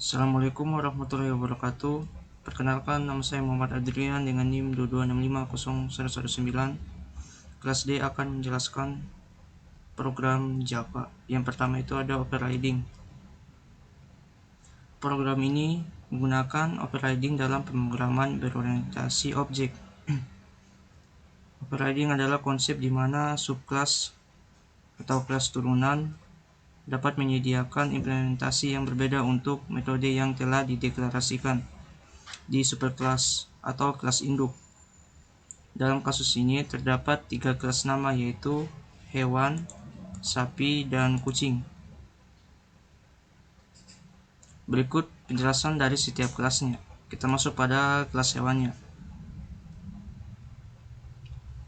Assalamualaikum warahmatullahi wabarakatuh. Perkenalkan, nama saya Muhammad Adrian dengan NIM 226501019. Kelas D akan menjelaskan program Java. Yang pertama itu ada overriding. Program ini menggunakan overriding dalam pemrograman berorientasi objek. Overriding adalah konsep di mana subclass atau kelas turunan dapat menyediakan implementasi yang berbeda untuk metode yang telah dideklarasikan di superclass atau kelas induk. Dalam kasus ini terdapat 3 kelas nama, yaitu hewan, sapi, dan kucing. Berikut penjelasan dari setiap kelasnya. Kita masuk pada kelas hewannya.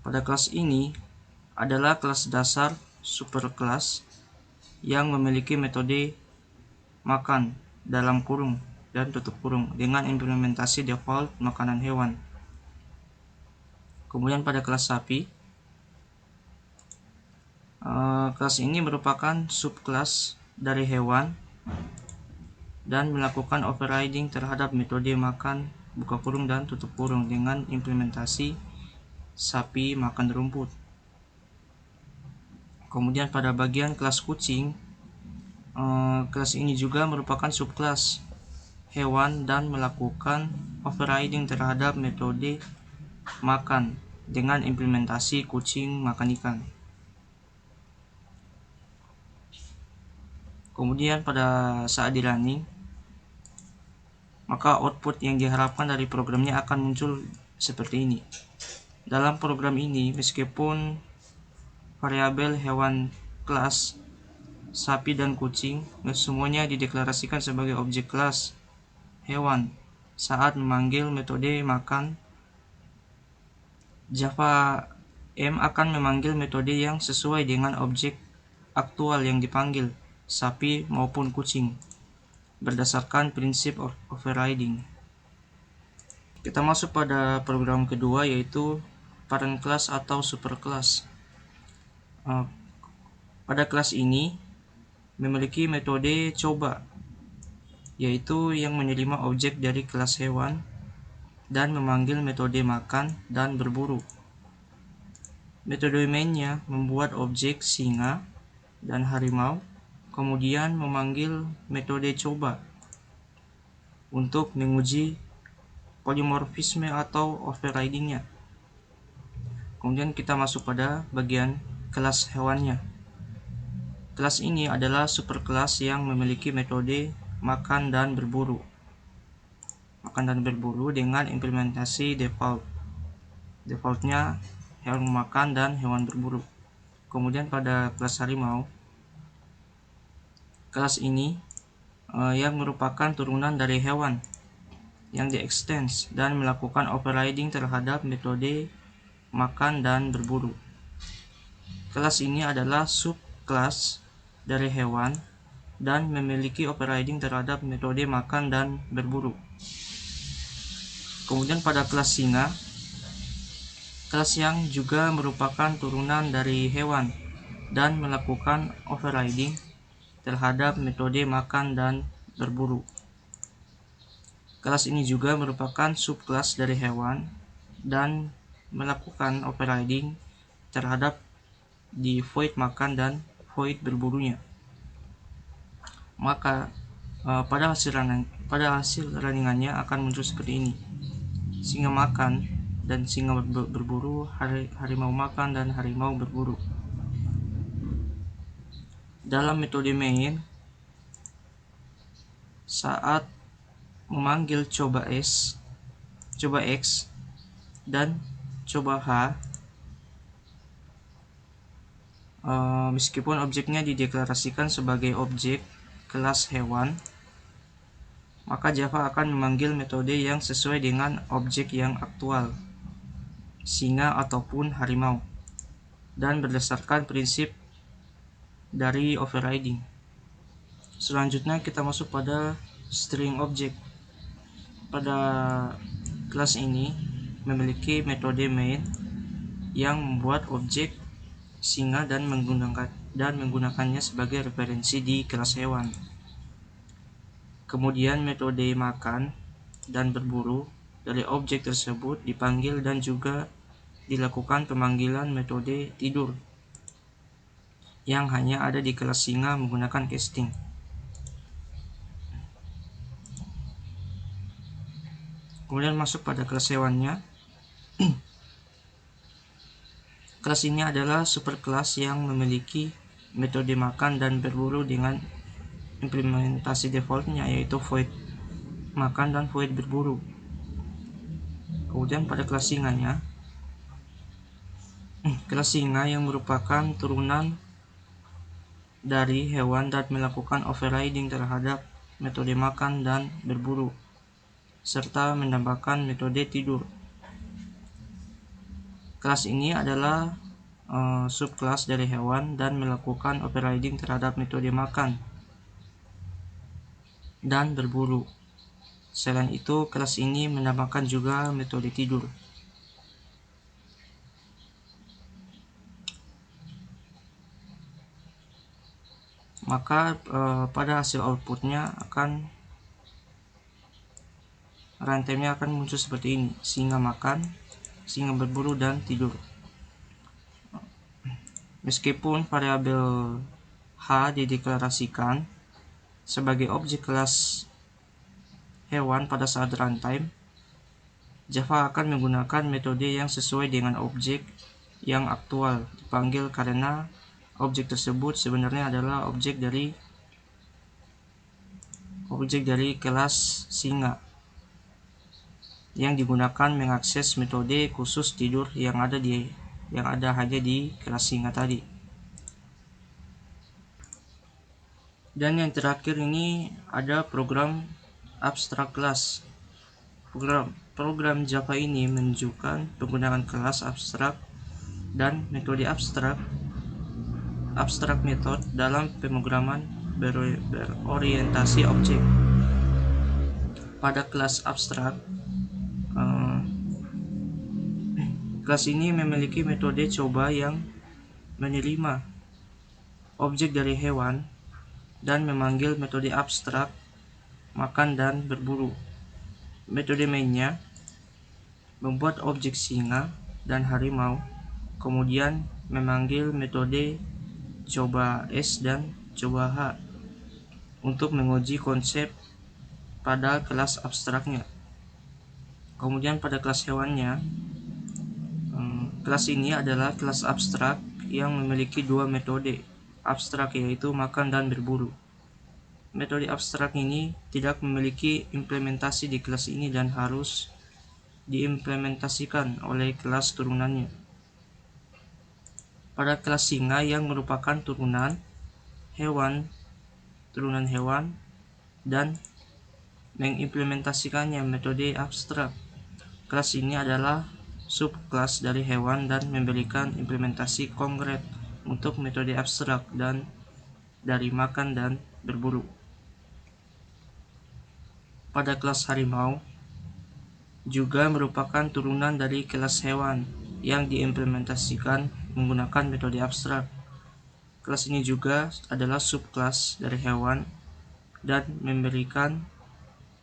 Pada kelas ini adalah kelas dasar superclass yang memiliki metode makan dalam kurung dan tutup kurung dengan implementasi default makanan hewan. Kemudian pada kelas sapi, kelas ini merupakan subclass dari hewan dan melakukan overriding terhadap metode makan buka kurung dan tutup kurung dengan implementasi sapi makan rumput. Kemudian pada bagian kelas kucing, kelas ini juga merupakan subclass hewan dan melakukan overriding terhadap metode makan dengan implementasi kucing makan ikan. Kemudian pada saat di running, maka output yang diharapkan dari programnya akan muncul seperti ini. Dalam program ini, meskipun variabel hewan kelas sapi dan kucing semuanya dideklarasikan sebagai objek kelas hewan saat memanggil metode makan, Java M akan memanggil metode yang sesuai dengan objek aktual yang dipanggil, sapi maupun kucing, berdasarkan prinsip overriding. Kita masuk pada program kedua, yaitu parent class atau superclass. Pada kelas ini memiliki metode coba, yaitu yang menerima objek dari kelas hewan dan memanggil metode makan dan berburu. Metode mainnya membuat objek singa dan harimau, kemudian memanggil metode coba untuk menguji polimorfisme atau overridingnya. Kemudian kita masuk pada bagian kelas hewannya. Kelas ini adalah superkelas yang memiliki metode makan dan berburu. Makan dan berburu dengan implementasi defaultnya hewan makan dan hewan berburu. Kemudian pada kelas harimau, kelas ini yang merupakan turunan dari hewan yang di-extend dan melakukan overriding terhadap metode makan dan berburu. Kelas ini adalah subkelas dari hewan dan memiliki overriding terhadap metode makan dan berburu. Kemudian pada kelas singa, kelas yang juga merupakan turunan dari hewan dan melakukan overriding terhadap metode makan dan berburu. Kelas ini juga merupakan subkelas dari hewan dan melakukan overriding terhadap di void makan dan void berburunya. Maka pada hasil runningannya akan muncul seperti ini: singa makan dan singa berburu, harimau makan dan harimau berburu. Dalam metode main, saat memanggil coba X dan coba H, meskipun objeknya dideklarasikan sebagai objek kelas hewan, maka Java akan memanggil metode yang sesuai dengan objek yang aktual, singa ataupun harimau, dan berdasarkan prinsip dari overriding. Selanjutnya kita masuk pada string object. Pada kelas ini memiliki metode main yang membuat objek singa dan menggunakannya sebagai referensi di kelas hewan. Kemudian metode makan dan berburu dari objek tersebut dipanggil dan juga dilakukan pemanggilan metode tidur yang hanya ada di kelas singa menggunakan casting. Kemudian masuk pada kelas hewannya. Kelas ini adalah superkelas yang memiliki metode makan dan berburu dengan implementasi defaultnya, yaitu void makan dan void berburu. Kemudian pada kelas singanya, kelas singa yang merupakan turunan dari hewan dan melakukan overriding terhadap metode makan dan berburu serta menambahkan metode tidur. Kelas ini adalah subkelas dari hewan dan melakukan overriding terhadap metode makan dan berburu. Selain itu, kelas ini menambahkan juga metode tidur. Maka pada hasil outputnya runtime-nya akan muncul seperti ini: singa makan, singa berburu, dan tidur. Meskipun variabel H dideklarasikan sebagai objek kelas hewan pada saat runtime, Java akan menggunakan metode yang sesuai dengan objek yang aktual dipanggil karena objek tersebut sebenarnya adalah objek dari kelas singa yang digunakan mengakses metode khusus tidur yang ada hanya di kelas singa tadi. Dan yang terakhir ini ada program abstract class. Program Java ini menunjukkan penggunaan kelas abstrak dan metode abstrak method dalam pemrograman berorientasi objek. Pada kelas abstrak, kelas ini memiliki metode coba yang menerima objek dari hewan dan memanggil metode abstrak makan dan berburu. Metode mainnya membuat objek singa dan harimau, kemudian memanggil metode coba S dan coba H untuk menguji konsep pada kelas abstraknya. Kemudian pada kelas hewannya, kelas ini adalah kelas abstrak yang memiliki dua metode abstrak, yaitu makan dan berburu. Metode abstrak ini tidak memiliki implementasi di kelas ini dan harus diimplementasikan oleh kelas turunannya. Pada kelas singa yang merupakan turunan hewan dan mengimplementasikannya metode abstrak. Kelas ini adalah subkelas dari hewan dan memberikan implementasi konkret untuk metode abstrak dan dari makan dan berburu. Pada kelas harimau juga merupakan turunan dari kelas hewan yang diimplementasikan menggunakan metode abstrak. Kelas ini juga adalah subkelas dari hewan dan memberikan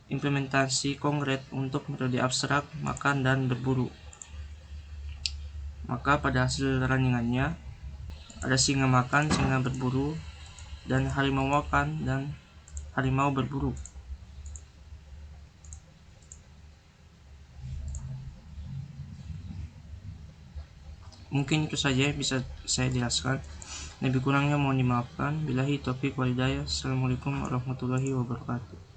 implementasi konkret untuk metode abstrak makan dan berburu. Maka pada hasil runningannya ada singa makan, singa berburu, dan harimau makan dan harimau berburu. Mungkin itu saja yang bisa saya jelaskan. Lebih kurangnya mohon dimaafkan. Billahi taufiq wal hidayah. Assalamualaikum warahmatullahi wabarakatuh.